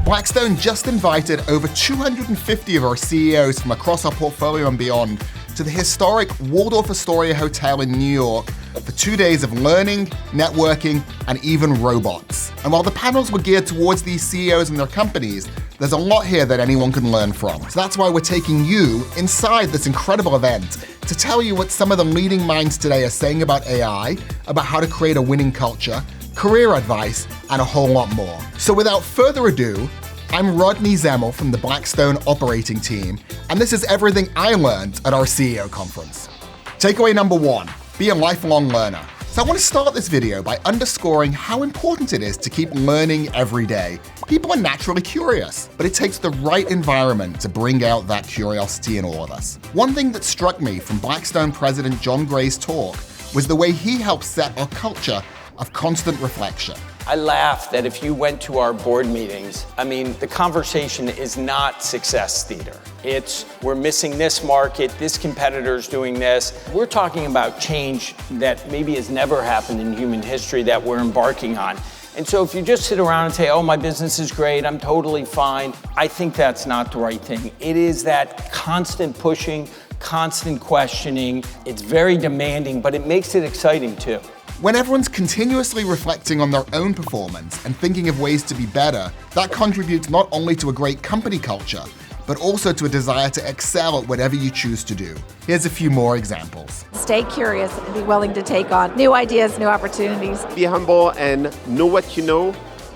Blackstone just invited over 250 of our CEOs from across our portfolio and beyond to the historic Waldorf Astoria Hotel in New York for 2 days of learning, networking, and even robots. And while the panels were geared towards these CEOs and their companies, there's a lot here that anyone can learn from. So that's why we're taking you inside this incredible event to tell you what some of the leading minds today are saying about AI, about how to create a winning culture, career advice, and a whole lot more. So without further ado, I'm Rodney Zemmel from the Blackstone Operating Team, and this is everything I learned at our CEO Conference. Takeaway number 1, be a lifelong learner. So I want to start this video by underscoring how important it is to keep learning every day. People are naturally curious, but it takes the right environment to bring out that curiosity in all of us. One thing that struck me from Blackstone President John Gray's talk was the way he helped set our culture of constant reflection. I laugh that if you went to our board meetings, the conversation is not success theater. It's, we're missing this market, this competitor's doing this. We're talking about change that maybe has never happened in human history that we're embarking on. And so if you just sit around and say, oh, my business is great, I'm totally fine, I think that's not the right thing. It is that constant pushing, constant questioning. It's very demanding, but it makes it exciting too. When everyone's continuously reflecting on their own performance and thinking of ways to be better, that contributes not only to a great company culture, but also to a desire to excel at whatever you choose to do. Here's a few more examples. Stay curious and be willing to take on new ideas, new opportunities. Be humble and know what you know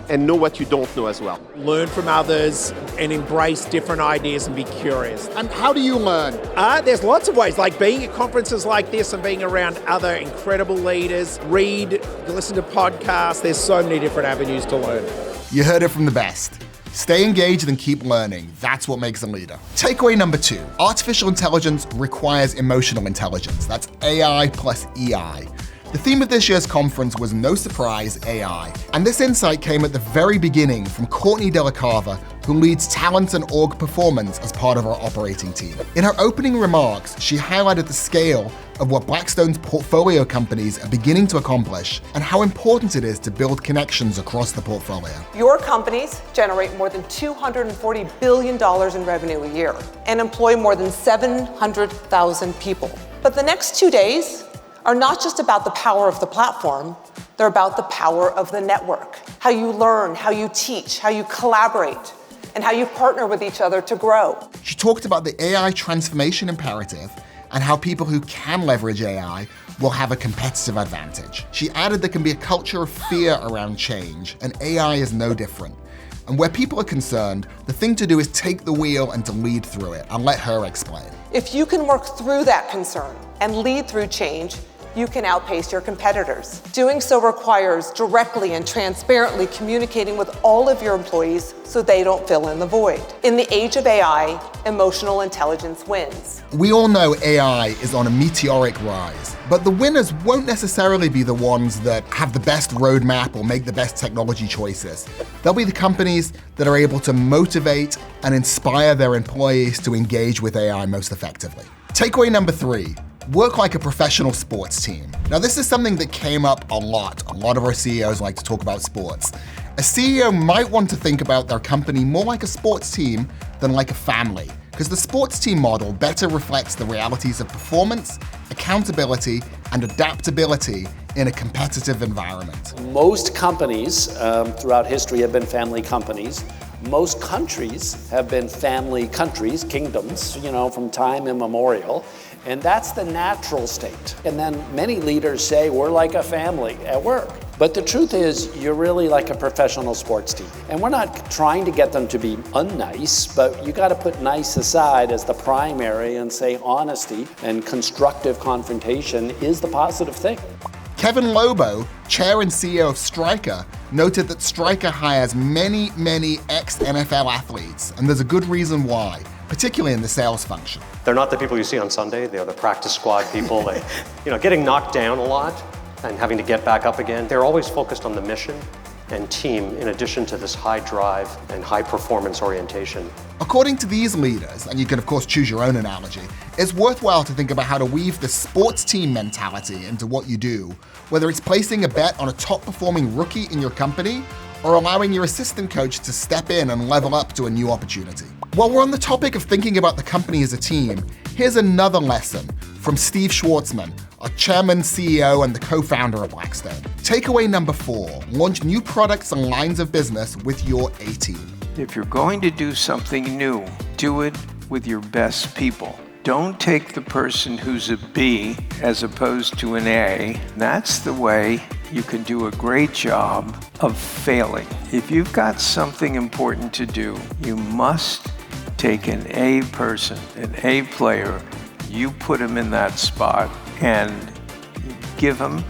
and know what you don't know as well. Learn from others and embrace different ideas and be curious. And how do you learn? There's lots of ways, like being at conferences like this and being around other incredible leaders, read, listen to podcasts. There's so many different avenues to learn. You heard it from the best. Stay engaged and keep learning. That's what makes a leader. Takeaway number 2, artificial intelligence requires emotional intelligence. That's AI plus EI. The theme of this year's conference was, no surprise, AI. And this insight came at the very beginning from Courtney Della Cava, who leads talent and org performance as part of our operating team. In her opening remarks, she highlighted the scale of what Blackstone's portfolio companies are beginning to accomplish and how important it is to build connections across the portfolio. Your companies generate more than $240 billion in revenue a year and employ more than 700,000 people. But the next 2 days are not just about the power of the platform, they're about the power of the network. How you learn, how you teach, how you collaborate, and how you partner with each other to grow. She talked about the AI transformation imperative and how people who can leverage AI will have a competitive advantage. She added there can be a culture of fear around change, and AI is no different. And where people are concerned, the thing to do is take the wheel and to lead through it. I'll let her explain. If you can work through that concern and lead through change, you can outpace your competitors. Doing so requires directly and transparently communicating with all of your employees so they don't fill in the void. In the age of AI, emotional intelligence wins. We all know AI is on a meteoric rise, but the winners won't necessarily be the ones that have the best roadmap or make the best technology choices. They'll be the companies that are able to motivate and inspire their employees to engage with AI most effectively. Takeaway number 3. Work like a professional sports team. Now, this is something that came up a lot. A lot of our CEOs like to talk about sports. A CEO might want to think about their company more like a sports team than like a family, because the sports team model better reflects the realities of performance, accountability, and adaptability in a competitive environment. Most companies throughout history have been family companies. Most countries have been family countries, kingdoms, from time immemorial. And that's the natural state. And then many leaders say, we're like a family at work. But the truth is, you're really like a professional sports team. And we're not trying to get them to be unnice, but you got to put nice aside as the primary and say honesty and constructive confrontation is the positive thing. Kevin Lobo, chair and CEO of Stryker, noted that Stryker hires many ex-NFL athletes, and there's a good reason why, particularly in the sales function. They're not the people you see on Sunday. They're the practice squad people. Getting knocked down a lot and having to get back up again. They're always focused on the mission and team in addition to this high drive and high performance orientation. According to these leaders, and you can of course choose your own analogy, it's worthwhile to think about how to weave the sports team mentality into what you do, whether it's placing a bet on a top performing rookie in your company or allowing your assistant coach to step in and level up to a new opportunity. While we're on the topic of thinking about the company as a team, here's another lesson from Steve Schwartzman, our chairman, CEO, and the co-founder of Blackstone. Takeaway number 4, launch new products and lines of business with your A-team. If you're going to do something new, do it with your best people. Don't take the person who's a B as opposed to an A. That's the way you can do a great job of failing. If you've got something important to do, you must take an A person, an A player, you put them in that spot and give them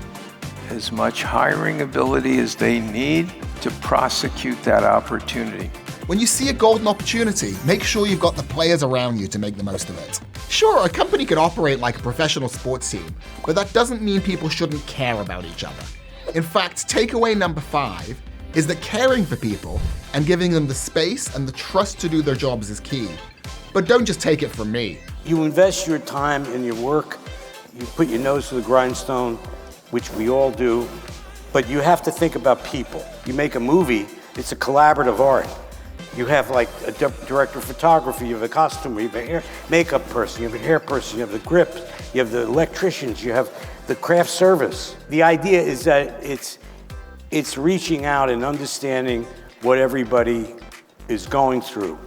as much hiring ability as they need to prosecute that opportunity. When you see a golden opportunity, make sure you've got the players around you to make the most of it. Sure, a company could operate like a professional sports team, but that doesn't mean people shouldn't care about each other. In fact, takeaway number 5 is that caring for people and giving them the space and the trust to do their jobs is key. But don't just take it from me. You invest your time in your work, you put your nose to the grindstone, which we all do, but you have to think about people. You make a movie, it's a collaborative art. You have like a director of photography, you have a costumer, you have a makeup person, you have a hair person, you have the grips, you have the electricians, you have the craft service. The idea is that it's reaching out and understanding what everybody is going through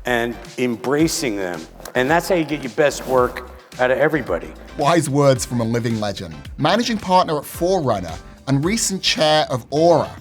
and embracing them. And that's how you get your best work out of everybody. Wise words from a living legend. Managing partner at Forerunner and recent chair of Aura,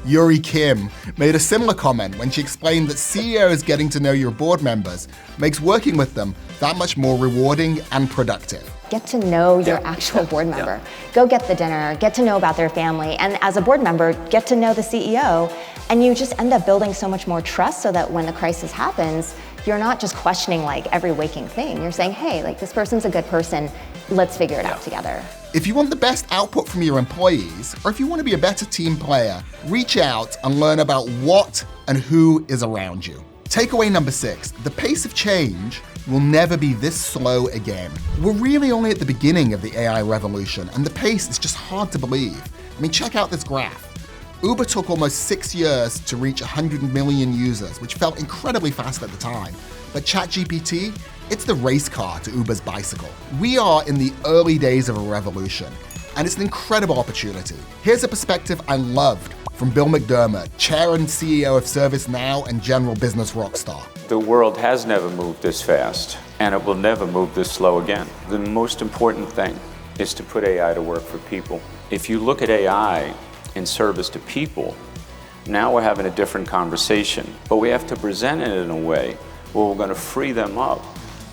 Yuri Kim, made a similar comment when she explained that CEOs getting to know your board members makes working with them that much more rewarding and productive. Get to know your actual board member. Go get the dinner, get to know about their family, and as a board member, get to know the CEO, and you just end up building so much more trust so that when the crisis happens, you're not just questioning like every waking thing. You're saying, hey, like this person's a good person, let's figure it out together. If you want the best output from your employees, or if you want to be a better team player, reach out and learn about what and who is around you. Takeaway number 6, the pace of change will never be this slow again. We're really only at the beginning of the AI revolution, and the pace is just hard to believe. I mean, check out this graph. Uber took almost 6 years to reach 100 million users, which felt incredibly fast at the time. But ChatGPT, it's the race car to Uber's bicycle. We are in the early days of a revolution, and it's an incredible opportunity. Here's a perspective I loved from Bill McDermott, chair and CEO of ServiceNow and general business rockstar. The world has never moved this fast, and it will never move this slow again. The most important thing is to put AI to work for people. If you look at AI in service to people, now we're having a different conversation, but we have to present it in a way where we're going to free them up.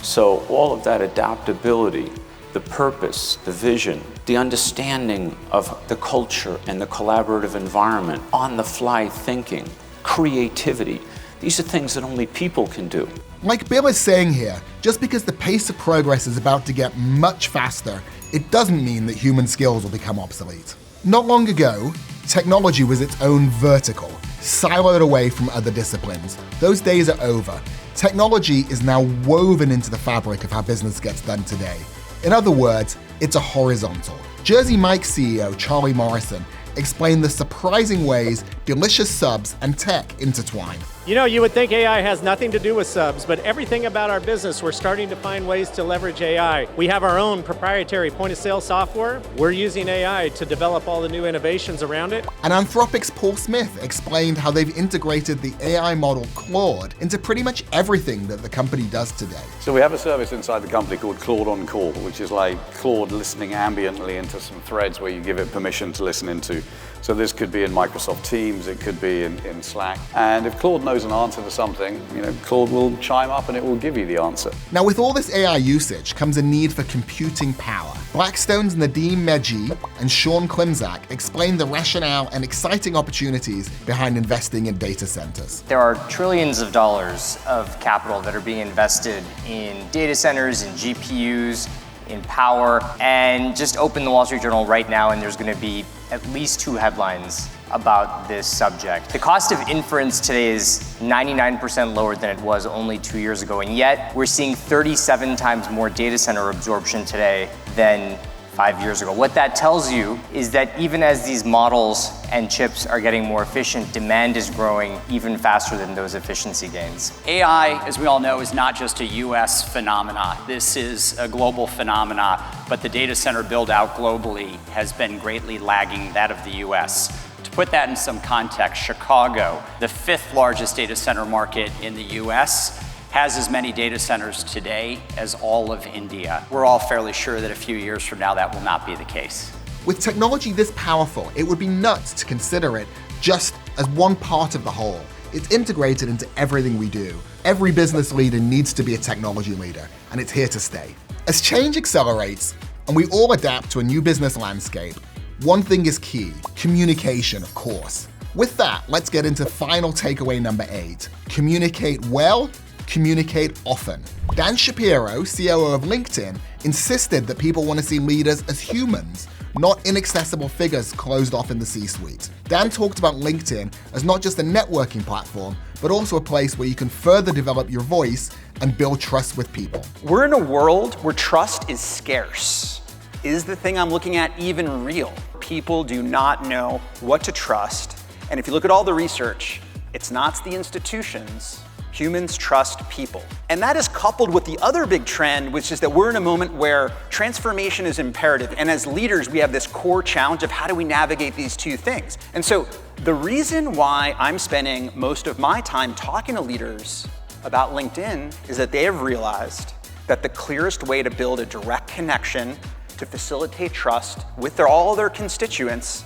So all of that adaptability, the purpose, the vision, the understanding of the culture and the collaborative environment, on-the-fly thinking, creativity, these are things that only people can do. Like Bill is saying here, just because the pace of progress is about to get much faster, it doesn't mean that human skills will become obsolete. Not long ago, technology was its own vertical, siloed away from other disciplines. Those days are over. Technology is now woven into the fabric of how business gets done today. In other words, it's a horizontal. Jersey Mike's CEO, Charlie Morrison, explained the surprising ways delicious subs and tech intertwine. You know, you would think AI has nothing to do with subs, but everything about our business, we're starting to find ways to leverage AI. We have our own proprietary point-of-sale software. We're using AI to develop all the new innovations around it. And Anthropic's Paul Smith explained how they've integrated the AI model Claude into pretty much everything that the company does today. So we have a service inside the company called Claude on Call, which is like Claude listening ambiently into some threads where you give it permission to listen into. So this could be in Microsoft Teams, it could be in Slack. And if Claude knows an answer to something, Claude will chime up and it will give you the answer. Now, with all this AI usage comes a need for computing power. Blackstone's Nadeem Meji and Sean Klimczak explain the rationale and exciting opportunities behind investing in data centers. There are trillions of dollars of capital that are being invested in data centers, in GPUs, in power, and just open the Wall Street Journal right now and there's going to be at least 2 headlines about this subject. The cost of inference today is 99% lower than it was only 2 years ago, and yet we're seeing 37 times more data center absorption today than 5 years ago. What that tells you is that even as these models and chips are getting more efficient, demand is growing even faster than those efficiency gains. AI, as we all know, is not just a US phenomena. This is a global phenomena, but the data center build out globally has been greatly lagging that of the US. To put that in some context, Chicago, the 5th largest data center market in the US, has as many data centers today as all of India. We're all fairly sure that a few years from now that will not be the case. With technology this powerful, it would be nuts to consider it just as one part of the whole. It's integrated into everything we do. Every business leader needs to be a technology leader, and it's here to stay. As change accelerates, and we all adapt to a new business landscape, one thing is key: communication, of course. With that, let's get into final takeaway number 8. Communicate well, communicate often. Dan Shapiro, COO of LinkedIn, insisted that people want to see leaders as humans, not inaccessible figures closed off in the C-suite. Dan talked about LinkedIn as not just a networking platform, but also a place where you can further develop your voice and build trust with people. We're in a world where trust is scarce. Is the thing I'm looking at even real? People do not know what to trust. And if you look at all the research, it's not the institutions. Humans trust people. And that is coupled with the other big trend, which is that we're in a moment where transformation is imperative. And as leaders, we have this core challenge of how do we navigate these two things? And so the reason why I'm spending most of my time talking to leaders about LinkedIn is that they have realized that the clearest way to build a direct connection to facilitate trust with all their constituents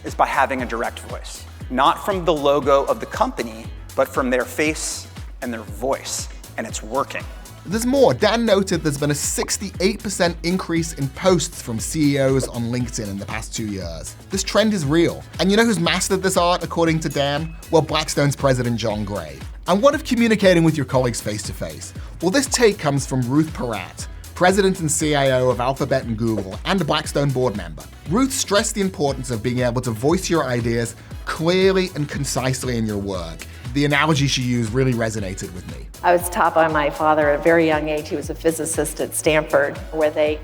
is by having a direct voice. Not from the logo of the company, but from their face and their voice, and it's working. There's more. Dan noted there's been a 68% increase in posts from CEOs on LinkedIn in the past 2 years. This trend is real. And you know who's mastered this art, according to Dan? Well, Blackstone's president, John Gray. And what of communicating with your colleagues face-to-face? Well, this take comes from Ruth Porat, president and CIO of Alphabet and Google, and a Blackstone board member. Ruth stressed the importance of being able to voice your ideas clearly and concisely in your work. The analogy she used really resonated with me. I was taught by my father at a very young age. He was a physicist at Stanford, where they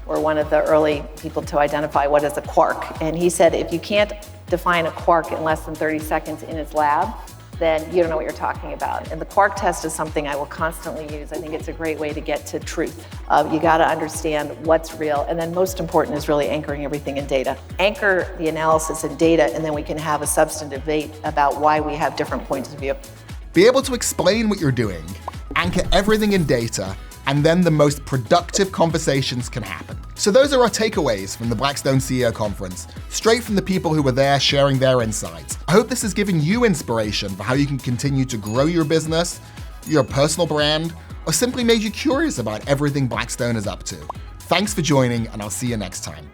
were one of the early people to identify what is a quark. And he said, if you can't define a quark in less than 30 seconds in his lab, then you don't know what you're talking about. And the quark test is something I will constantly use. I think it's a great way to get to truth. You gotta understand what's real. And then most important is really anchoring everything in data. Anchor the analysis in data, and then we can have a substantive debate about why we have different points of view. Be able to explain what you're doing, anchor everything in data, and then the most productive conversations can happen. So those are our takeaways from the Blackstone CEO Conference, straight from the people who were there sharing their insights. I hope this has given you inspiration for how you can continue to grow your business, your personal brand, or simply made you curious about everything Blackstone is up to. Thanks for joining, and I'll see you next time.